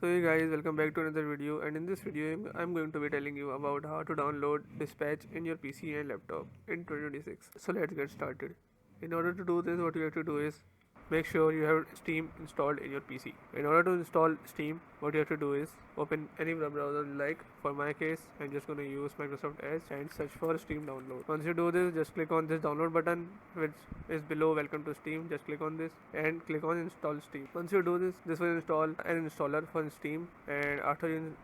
So hey guys, welcome back to another video, and in this video I'm going to be telling you about how to download Dispatch in your PC and laptop in 2026. So let's get started. In order to do this, what you have to do is make sure you have Steam installed in your PC. In order to install Steam, what you have to do is open any web browser you like. For my case, I'm just going to use Microsoft Edge and search for Steam download. Once you do this, just click on this download button which is below welcome to Steam. Just click on this and click on install Steam. Once you do this, this will install an installer for Steam, and after you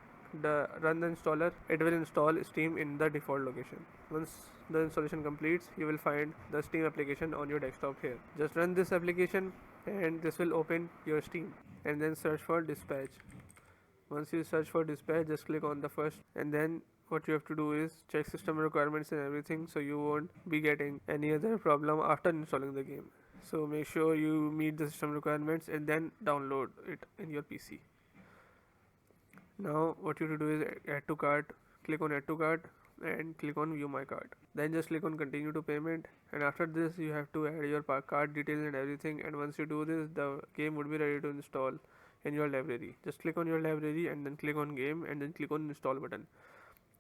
run the installer, it will install Steam in the default location. Once the installation completes, you will find the Steam application on your desktop here. Just run this application and this will open your Steam, and then search for Dispatch. Once you search for Dispatch, just click on the first, and then what you have to do is check system requirements and everything, so you won't be getting any other problem after installing the game. So make sure you meet the system requirements and then download it in your PC. Now what you have to do is add to cart. Click on add to cart and click on view my cart. Then just click on continue to payment, and after this you have to add your card details and everything, and once you do this, the game would be ready to install in your library. Just click on your library and then click on game and then click on install button,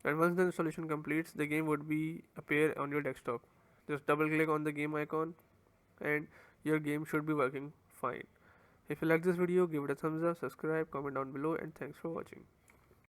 and once the installation completes, the game would be appear on your desktop. Just double click on the game icon and your game should be working fine. If you like this video, give it a thumbs up, subscribe, comment down below, and thanks for watching.